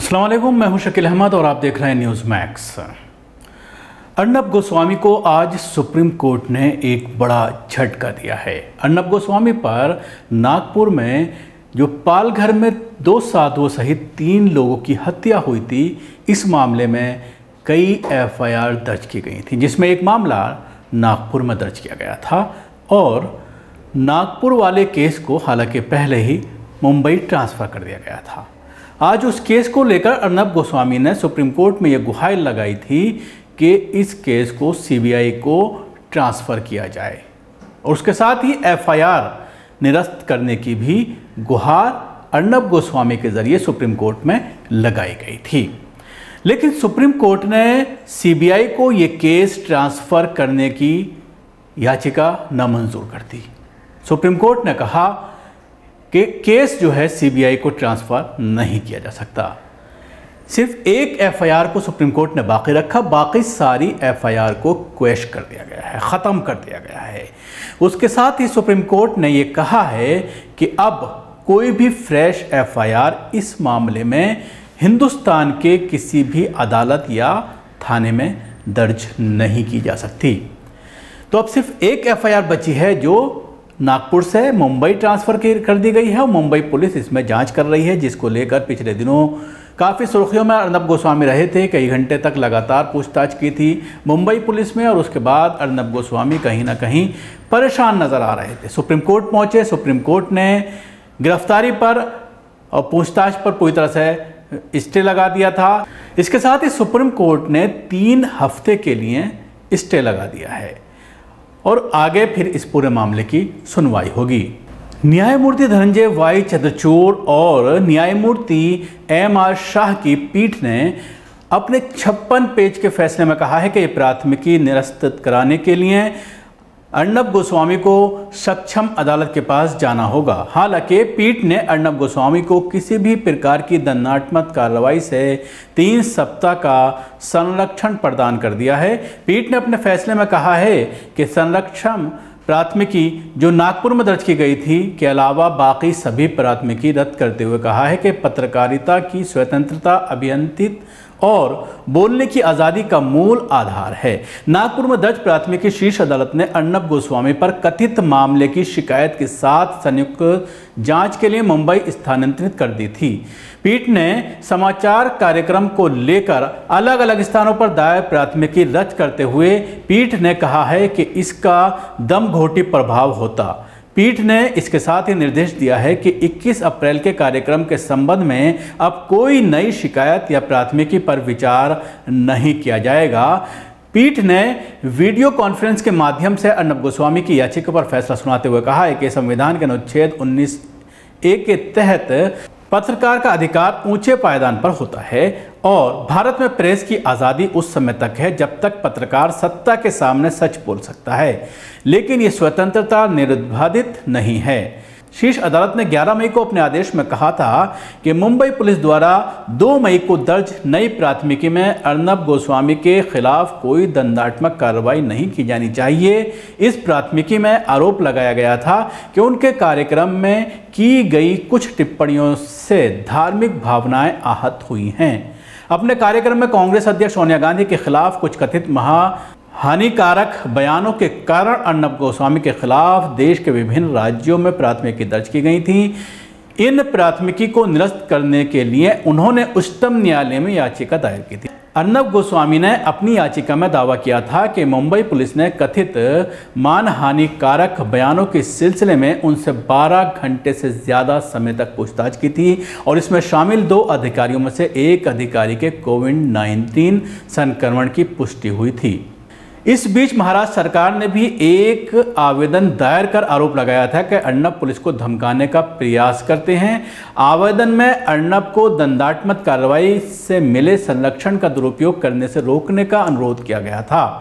अस्सलाम वालेकुम, मैं हूं शकील अहमद और आप देख रहे हैं न्यूज़ मैक्स। अर्नब गोस्वामी को आज सुप्रीम कोर्ट ने एक बड़ा झटका दिया है। अर्नब गोस्वामी पर नागपुर में जो पालघर में 2 साधुओं सहित 3 लोगों की हत्या हुई थी, इस मामले में कई एफआईआर दर्ज की गई थी, जिसमें एक मामला नागपुर में दर्ज किया गया था और नागपुर वाले केस को हालांकि पहले ही मुंबई ट्रांसफ़र कर दिया गया था। आज उस केस को लेकर अर्नब गोस्वामी ने सुप्रीम कोर्ट में यह गुहार लगाई थी कि इस केस को सीबीआई को ट्रांसफ़र किया जाए और उसके साथ ही एफआईआर निरस्त करने की भी गुहार अर्नब गोस्वामी के ज़रिए सुप्रीम कोर्ट में लगाई गई थी। लेकिन सुप्रीम कोर्ट ने सीबीआई को ये केस ट्रांसफ़र करने की याचिका नामंजूर कर दी। सुप्रीम कोर्ट ने कहा कि केस जो है सीबीआई को ट्रांसफ़र नहीं किया जा सकता। सिर्फ एक एफआईआर को सुप्रीम कोर्ट ने बाकी रखा, बाकी सारी एफआईआर को क्वैश कर दिया गया है, ख़त्म कर दिया गया है। उसके साथ ही सुप्रीम कोर्ट ने ये कहा है कि अब कोई भी फ्रेश एफआईआर इस मामले में हिंदुस्तान के किसी भी अदालत या थाने में दर्ज नहीं की जा सकती। तो अब सिर्फ एक एफआईआर बची है जो नागपुर से मुंबई ट्रांसफ़र कर दी गई है और मुंबई पुलिस इसमें जांच कर रही है, जिसको लेकर पिछले दिनों काफ़ी सुर्खियों में अर्नब गोस्वामी रहे थे। कई घंटे तक लगातार पूछताछ की थी मुंबई पुलिस में और उसके बाद अर्नब गोस्वामी कहीं ना कहीं परेशान नज़र आ रहे थे। सुप्रीम कोर्ट पहुँचे, सुप्रीम कोर्ट ने गिरफ्तारी पर और पूछताछ पर पूरी तरह से स्टे लगा दिया था। इसके साथ ही सुप्रीम कोर्ट ने 3 हफ्ते के लिए स्टे लगा दिया है और आगे फिर इस पूरे मामले की सुनवाई होगी। न्यायमूर्ति धनंजय वाई चंद्रचूड़ और न्यायमूर्ति एम.आर. शाह की पीठ ने अपने 56 पेज के फैसले में कहा है कि प्राथमिकी निरस्त कराने के लिए अर्नब गोस्वामी को सक्षम अदालत के पास जाना होगा। हालांकि पीठ ने अर्नब गोस्वामी को किसी भी प्रकार की दंडात्मक कार्रवाई से 3 सप्ताह का संरक्षण प्रदान कर दिया है। पीठ ने अपने फैसले में कहा है कि संरक्षण प्राथमिकी जो नागपुर में दर्ज की गई थी के अलावा बाकी सभी प्राथमिकी रद्द करते हुए कहा है कि पत्रकारिता की स्वतंत्रता, अभियंत्रित और बोलने की आज़ादी का मूल आधार है। नागपुर में दर्ज प्राथमिकी शीर्ष अदालत ने अर्नब गोस्वामी पर कथित मामले की शिकायत के साथ संयुक्त जांच के लिए मुंबई स्थानांतरित कर दी थी। पीठ ने समाचार कार्यक्रम को लेकर अलग अलग स्थानों पर दायर प्राथमिकी रद्द करते हुए पीठ ने कहा है कि इसका दमघोंटी प्रभाव होता। पीठ ने इसके साथ ही निर्देश दिया है कि 21 अप्रैल के कार्यक्रम के संबंध में अब कोई नई शिकायत या प्राथमिकी पर विचार नहीं किया जाएगा। पीठ ने वीडियो कॉन्फ्रेंस के माध्यम से अर्नब गोस्वामी की याचिका पर फैसला सुनाते हुए कहा है कि संविधान के अनुच्छेद 19(a) के तहत पत्रकार का अधिकार ऊंचे पायदान पर होता है और भारत में प्रेस की आज़ादी उस समय तक है जब तक पत्रकार सत्ता के सामने सच बोल सकता है, लेकिन ये स्वतंत्रता निर्बाधित नहीं है। शीर्ष अदालत ने 11 मई को अपने आदेश में कहा था कि मुंबई पुलिस द्वारा 2 मई को दर्ज नई प्राथमिकी में अर्नब गोस्वामी के खिलाफ कोई दंडात्मक कार्रवाई नहीं की जानी चाहिए। इस प्राथमिकी में आरोप लगाया गया था कि उनके कार्यक्रम में की गई कुछ टिप्पणियों से धार्मिक भावनाएं आहत हुई हैं। अपने कार्यक्रम में कांग्रेस अध्यक्ष सोनिया गांधी के खिलाफ कुछ कथित हानिकारक बयानों के कारण अर्नब गोस्वामी के खिलाफ देश के विभिन्न राज्यों में प्राथमिकी दर्ज की गई थी। इन प्राथमिकी को निरस्त करने के लिए उन्होंने उच्चतम न्यायालय में याचिका दायर की थी। अर्नब गोस्वामी ने अपनी याचिका में दावा किया था कि मुंबई पुलिस ने कथित मानहानिकारक बयानों के सिलसिले में उनसे 12 घंटे से ज़्यादा समय तक पूछताछ की थी और इसमें शामिल 2 अधिकारियों में से एक अधिकारी के कोविड-19 संक्रमण की पुष्टि हुई थी। इस बीच महाराष्ट्र सरकार ने भी एक आवेदन दायर कर आरोप लगाया था कि अर्नब पुलिस को धमकाने का प्रयास करते हैं। आवेदन में अर्नब को दंडात्मक कार्रवाई से मिले संरक्षण का दुरुपयोग करने से रोकने का अनुरोध किया गया था।